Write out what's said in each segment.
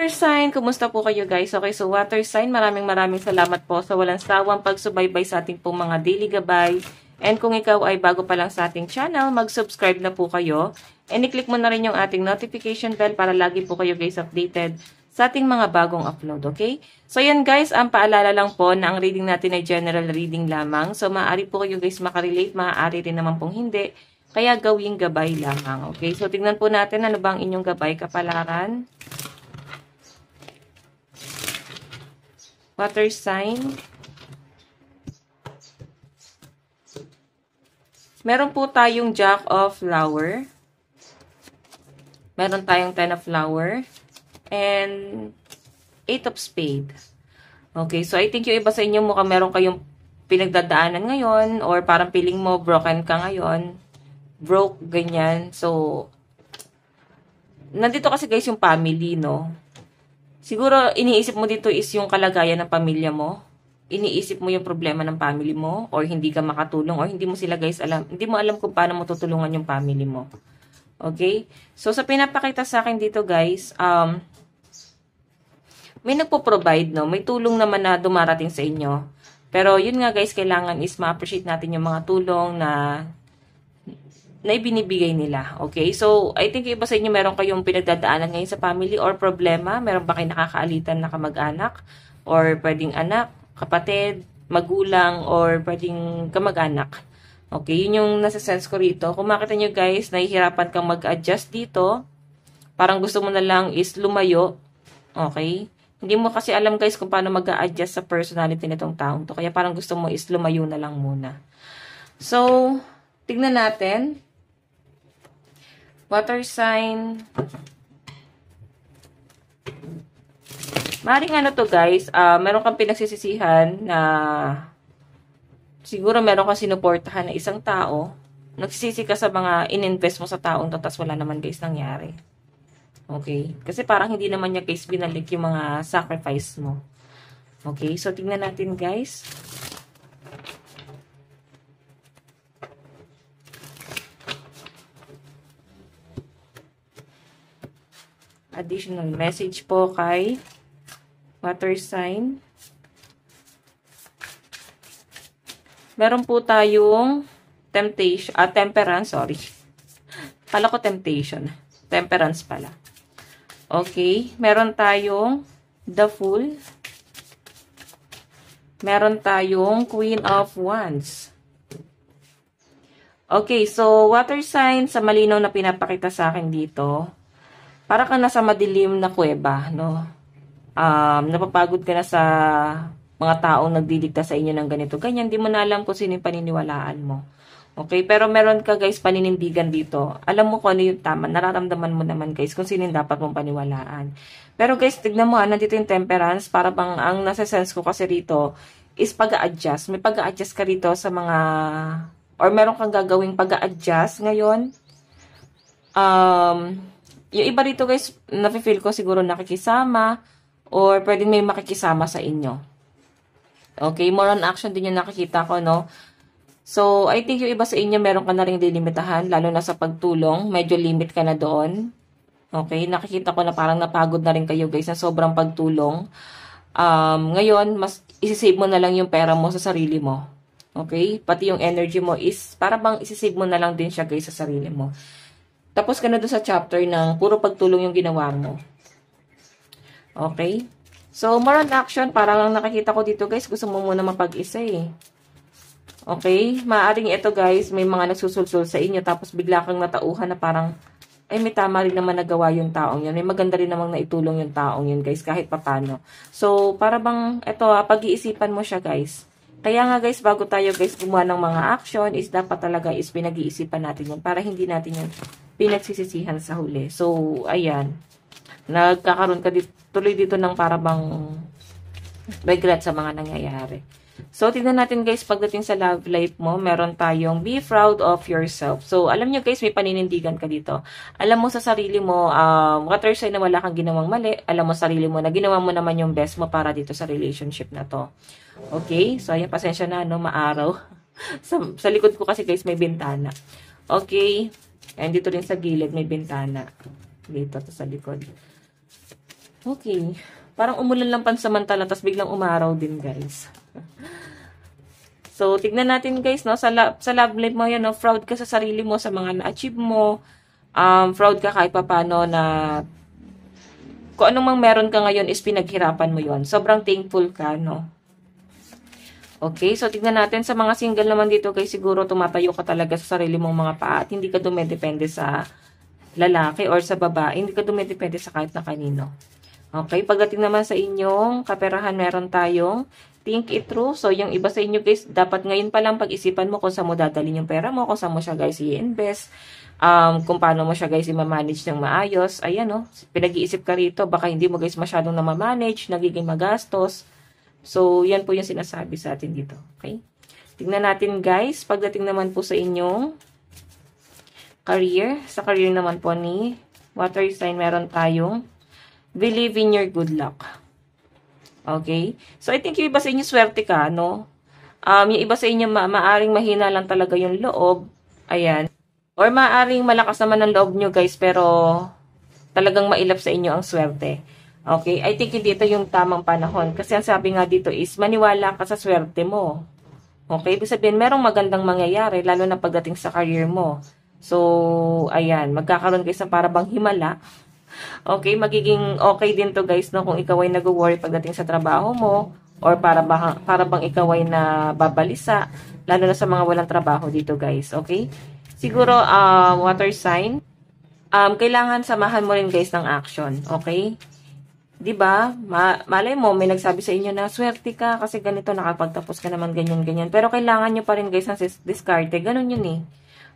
sign, kumusta po kayo guys? Okay, so water sign, maraming salamat po sa walang sawang pagsubaybay sa ating pong mga daily gabay. And kung ikaw ay bago pa lang sa ating channel, mag-subscribe na po kayo. And i-click mo na rin yung ating notification bell para lagi po kayo guys updated sa ating mga bagong upload, okay? So yan guys, ang paalala lang po na ang reading natin ay general reading lamang. So maaari po kayo guys makarelate, maaari rin naman pong hindi. Kaya gawing gabay lamang, okay? So tingnan po natin ano bang inyong gabay kapalaran. Water sign. Meron po tayong Jack of Flower. Meron tayong Ten of Flower. And Eight of Spade. Okay, so I think yung iba sa inyo mukhang meron kayong pinagdadaanan ngayon or parang feeling mo broken ka ngayon. Broke, ganyan. So, nandito kasi guys yung family, no? Siguro, iniisip mo dito is yung kalagayan ng pamilya mo. Iniisip mo yung problema ng family mo or hindi ka makatulong or hindi mo sila guys alam. Hindi mo alam kung paano mo tutulungan yung family mo. Okay? So, sa pinapakita sa akin dito guys, may nagpo-provide, no? May tulong naman na dumarating sa inyo. Pero, yun nga guys, kailangan is ma-appreciate natin yung mga tulong na ibinibigay nila. Okay? So, I think iba sa inyo meron kayong pinagdadaanan ngayon sa family or problema. Meron ba kayong nakakaalitan na kamag-anak? Or pwedeng anak, kapatid, magulang, or pwedeng kamag-anak. Okay? Yun yung nasa-sense ko rito. Kung makita nyo guys, nahihirapan kang mag-adjust dito. Parang gusto mo na lang is lumayo. Okay? Hindi mo kasi alam guys kung paano mag-a-adjust sa personality nitong taong to. Kaya parang gusto mo is lumayo na lang muna. So, tignan natin. Water sign. Maring ano to guys, meron kang pinagsisisihan na siguro meron kang sinuportahan na isang tao. Nagsisisi ka sa mga ininvest mo sa taong to, tapos wala naman guys nangyari. Okay? Kasi parang hindi naman niya guys binalik yung mga sacrifice mo. Okay? So, tingnan natin guys. Additional message po kay water sign. Meron po tayong temperance, sorry. Kala ko temptation. Temperance pala. Okay. Meron tayong the Fool. Meron tayong Queen of Wands. Okay. So, water sign sa malinaw na pinapakita sa akin dito. Para ka nasa madilim na kuweba, no? Napapagod ka na sa mga taong nagdidikta sa inyo ng ganito. Ganyan, di mo na alam kung sino yung paniniwalaan mo. Okay? Pero meron ka guys paninindigan dito. Alam mo kung ano yung tama. Nararamdaman mo naman guys kung sino yung dapat mong paniwalaan. Pero guys, tignan mo nandito yung temperance. Para bang ang nasa sense ko kasi rito is pag-a-adjust. May pag-a-adjust ka rito sa mga or meron kang gagawing pag-a-adjust ngayon. Yung iba rito guys, nafe-feel ko siguro nakikisama or pwedeng may makikisama sa inyo. Okay, more on action din yung nakikita ko, no? So, I think yung iba sa inyo meron ka na rin lilimitahan, lalo na sa pagtulong. Medyo limit ka na doon. Okay, nakikita ko na parang napagod na rin kayo guys na sobrang pagtulong. Ngayon, mas isisave mo na lang yung pera mo sa sarili mo. Okay, pati yung energy mo is para bang isisave mo na lang din siya guys sa sarili mo. Tapos ka na doon sa chapter ng puro pagtulong yung ginawa mo. Okay? So, more on action. Parang nakikita ko dito, guys. Gusto mo muna mapag-isa eh. Okay? Maaring ito, guys, may mga nagsusulsul sa inyo. Tapos bigla kang natauhan na parang, ay, may tama rin naman nagawa yung taong yun. May maganda rin namang naitulong yung taong yun, guys. Kahit papano. So, para bang, ito, pag-iisipan mo siya, guys. Kaya nga guys, bago tayo guys gumawa ng mga action, is dapat talaga is pinag-iisipan natin yun para hindi natin yung pinagsisisihan sa huli. So, ayan. Nagkakaroon ka tuloy dito ng para bang regret sa mga nangyayari. So, tignan natin guys, pagdating sa love life mo, meron tayong be proud of yourself. So, alam nyo guys, may paninindigan ka dito. Alam mo sa sarili mo, water sign na wala kang ginawang mali. Alam mo sa sarili mo na ginawa mo naman yung best mo para dito sa relationship na to. Okay? So, ayan, pasensya na, no? Maaraw. sa likod ko kasi guys, may bintana. Okay? And dito rin sa gilid, may bintana. Dito to sa likod. Okay. Parang umulan lang pansamantala, tapos biglang umaraw din, guys. So, tignan natin, guys, no? Sa love life mo yan, no? Proud ka sa sarili mo, sa mga na-achieve mo. Proud ka kahit papano na kung anong mang meron ka ngayon is pinaghirapan mo yon. Sobrang thankful ka, no? Okay, so tignan natin sa mga single naman dito, guys, siguro tumatayo ka talaga sa sarili mong mga paa at hindi ka dumedepende sa lalaki or sa babae. Hindi ka dumedepende sa kahit na kanino. Okay, pagdating naman sa inyong kaperahan, meron tayong think it through. So, yung iba sa inyo, guys, dapat ngayon pa lang pag-isipan mo kung saan mo dadalhin yung pera mo, kung saan mo siya, guys, i-invest, kung paano mo siya, guys, i-manage ng maayos. Ayan, no, pinag-iisip ka rito, baka hindi mo, guys, masyadong na-manage, nagiging magastos. So, yan po yung sinasabi sa atin dito. Okay? Tingnan natin, guys, pagdating naman po sa inyong career. Sa career naman po ni water sign, meron tayong believe in your good luck. Okay? So, I think yung iba sa inyo, swerte ka, no? Yung iba sa inyo, maaring mahina lang talaga yung loob. Ayan. Or maaring malakas naman ang loob nyo, guys, pero talagang mailap sa inyo ang swerte. Okay? I think dito yung tamang panahon. Kasi ang sabi nga dito is, maniwala ka sa swerte mo. Okay? Ibig sabihin, merong magandang mangyayari, lalo na pagdating sa career mo. So, ayan. Magkakaroon kayo sa parabang himala. Okay? Magiging okay din to, guys, no? Kung ikaw ay nag-worry pagdating sa trabaho mo, or para bang ikaw ay nababalisa, lalo na sa mga walang trabaho dito, guys. Okay? Siguro, water sign, kailangan samahan mo rin, guys, ng action. Okay? 'Di ba? Malay mo, may nagsabi sa inyo na swerte ka kasi ganito, nakapagtapos ka naman ganyan-ganyan. Pero kailangan nyo pa rin, guys, ng diskarte. Ganun yun eh.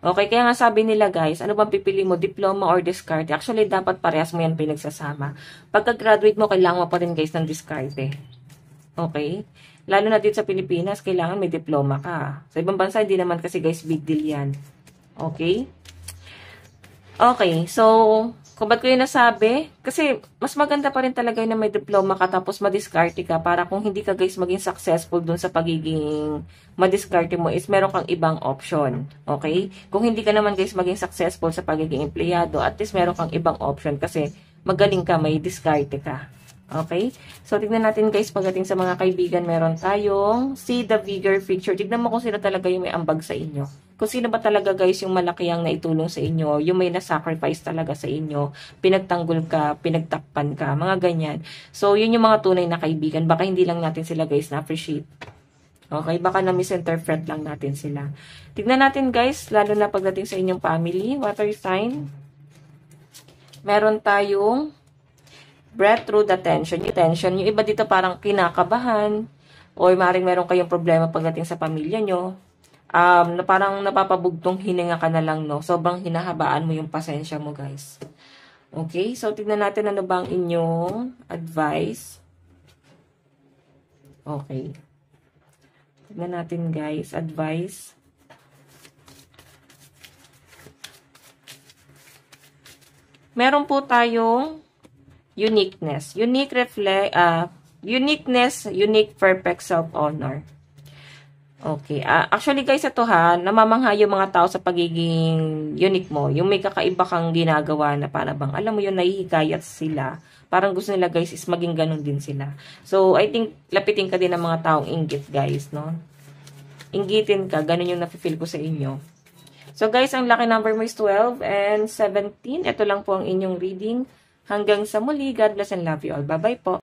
Okay, kaya nga sabi nila, guys, ano bang pipili mo, diploma or diskarte? Actually, dapat parehas mo yan pinagsasama. Pagka-graduate mo, kailangan mo pa rin, guys, ng diskarte. Okay? Lalo na dito sa Pilipinas, kailangan may diploma ka. Sa ibang bansa, hindi naman kasi, guys, big deal yan. Okay? Okay, so, kung ba't ko yun nasabi? Kasi, mas maganda pa rin talaga na may diploma ka tapos madiskarte ka para kung hindi ka, guys, maging successful dun sa pagiging madiskarte mo is meron kang ibang option. Okay? Kung hindi ka naman, guys, maging successful sa pagiging empleyado, at least meron kang ibang option kasi magaling ka, may diskarte ka. Okay? So, tignan natin, guys, pagdating sa mga kaibigan, meron tayong see the bigger picture. Tignan mo kung sino talaga yung may ambag sa inyo. Kung sino ba talaga, guys, yung malaki ang naitulong sa inyo, yung may na-sacrifice talaga sa inyo, pinagtanggol ka, pinagtakpan ka, mga ganyan. So, yun yung mga tunay na kaibigan. Baka hindi lang natin sila, guys, na-appreciate. Okay? Baka na-misinterpret lang natin sila. Tignan natin, guys, lalo na pagdating sa inyong family, water sign. Meron tayong breath through the tension. Yung tension, yung iba dito parang kinakabahan, o maaaring meron kayong problema pagdating sa pamilya nyo. Na parang napapabugtong hininga ka na lang, no? Sobrang hinahabaan mo yung pasensya mo, guys. Okay? So, tignan natin ano bang inyong advice. Okay. Tignan natin, guys. Advice. Meron po tayong uniqueness. Uniqueness, unique, perfect self-honor. Okay. Actually, guys, ito ha, namamangha yung mga tao sa pagiging unique mo. Yung may kakaiba kang ginagawa na para bang, alam mo yun, nahihikayat sila. Parang gusto nila, guys, is maging ganun din sila. So, I think, lapitin ka din ng mga taong inggit, guys, no? Inggitin ka, ganun yung nafe-feel ko sa inyo. So, guys, ang lucky number mo is 12 and 17. Ito lang po ang inyong reading. Hanggang sa muli, God bless and love you all. Bye-bye po.